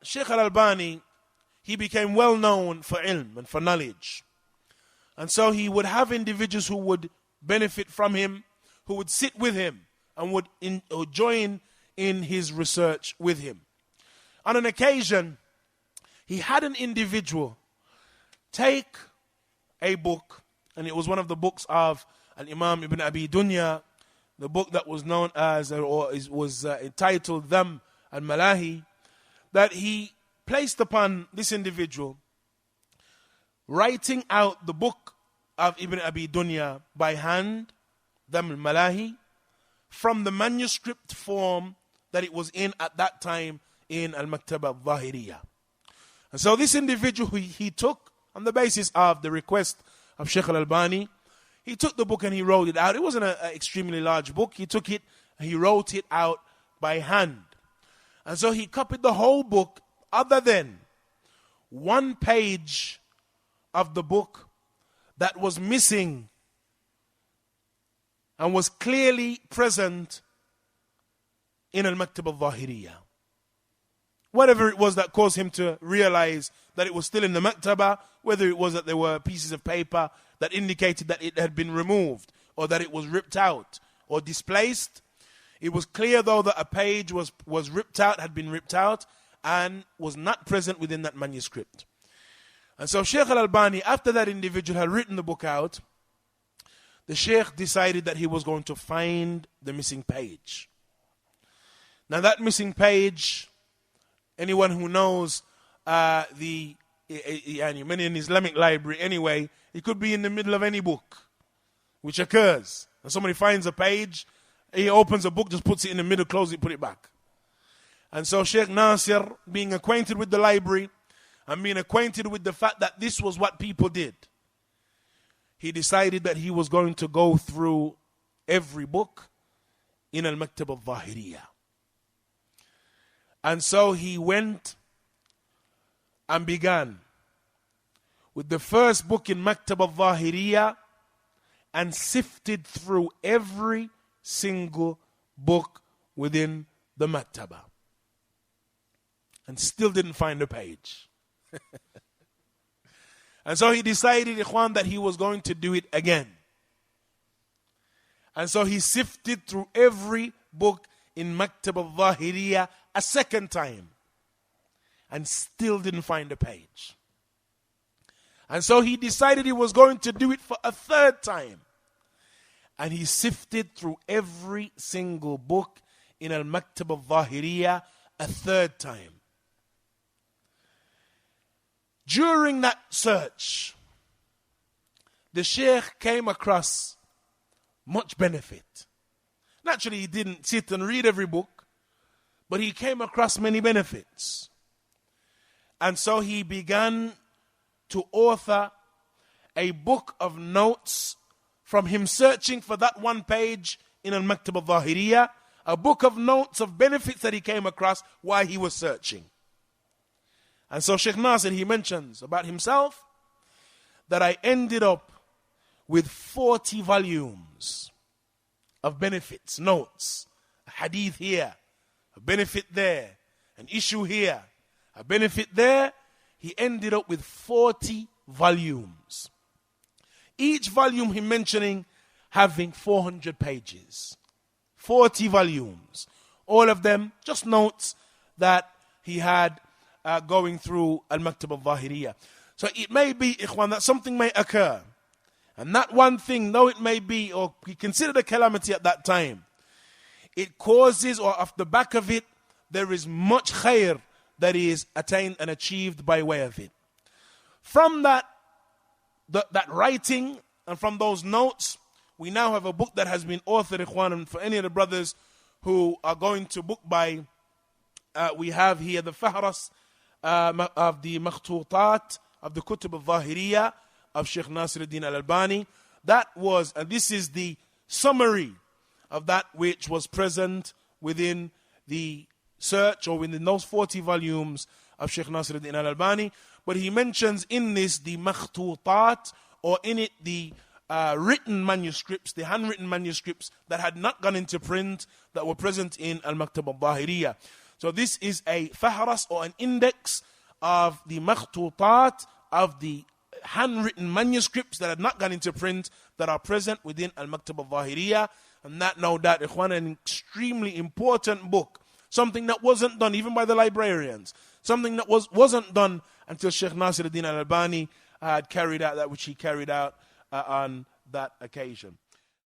Shaykh Al-Albani, he became well known for ilm and for knowledge. And so he would have individuals who would benefit from him, who would sit with him and would join in his research with him. On an occasion, he had an individual take a book, and it was one of the books of Al-Imam Ibn Abi Dunya, the book that was known as, was entitled Dham al-Malahi, that he placed upon this individual, writing out the book of Ibn Abi Dunya by hand, Dham al-Malahi, from the manuscript form that it was in at that time in Al-Maktaba al-Zahiriyah. And so this individual he took, on the basis of the request of Shaykh Al-Albani, he took the book and he wrote it out. It wasn't an extremely large book. He took it and he wrote it out by hand. And so he copied the whole book, other than one page of the book that was missing and was clearly present in Al-Maktaba al-Zahiriyah. Whatever it was that caused him to realize that it was still in the Maktaba, whether it was that there were pieces of paper that indicated that it had been removed, or that it was ripped out or displaced. It was clear, though, that a page was ripped out, had been ripped out, and was not present within that manuscript. And so Shaykh Al-Albani, after that individual had written the book out, the Shaykh decided that he was going to find the missing page. Now that missing page, anyone who knows many in Islamic library anyway, it could be in the middle of any book, which occurs. And somebody finds a page, he opens a book, just puts it in the middle, closes it, put it back. And so Sheikh Nasir, being acquainted with the library and being acquainted with the fact that this was what people did, he decided that he was going to go through every book in Al-Maktaba al-Zahiriyah. And so he went and began with the first book in Maktaba al-Zahiriyah and sifted through every single book within the Maktaba. And still didn't find a page. And so he decided, Ikhwan, that he was going to do it again. And so he sifted through every book in Maktaba al-Zahiriyah a second time. And still didn't find a page. And so he decided he was going to do it for a third time. And he sifted through every single book in Al-Maktaba al-Zahiriyah a third time. During that search, the Shaykh came across much benefit. Naturally, he didn't sit and read every book, but he came across many benefits. And so he began to author a book of notes from him searching for that one page in Al-Maktaba al-Zahiriyah, a book of notes of benefits that he came across while he was searching. And so Shaykh Nasir, he mentions about himself that I ended up with 40 volumes of benefits, notes, a hadith here, a benefit there, an issue here, a benefit there. He ended up with 40 volumes. Each volume he mentioning having 400 pages. 40 volumes. All of them just notes that he had going through Al-Maktaba al-Zahiriyah. So it may be, Ikhwan, that something may occur. And that one thing, though it may be, or we consider a calamity at that time, it causes, or off the back of it, there is much khair that is attained and achieved by way of it. From that writing and from those notes, we now have a book that has been authored, Ikhwan, and for any of the brothers who are going to book by, we have here the Fahras of the Makhtutat of the Kutub al-Zahiriyah of Shaykh Nasiruddin Al-Albani. That was, and this is the summary of that which was present within the search or within those 40 volumes of Shaykh Nasiruddin Al-Albani. But he mentions in this the Makhtutat, or in it the written manuscripts, the handwritten manuscripts that had not gone into print that were present in Al-Maktaba al-Zahiriyah. So this is a fahras or an index of the makhtutat, of the handwritten manuscripts that have not gone into print that are present within Al-Maktab Al-Zahiriyah. And that, no doubt, ikhwan, an extremely important book. Something that wasn't done even by the librarians. Something that wasn't done until Shaykh Nasiruddin Al-Albani had carried out that which he carried out on that occasion.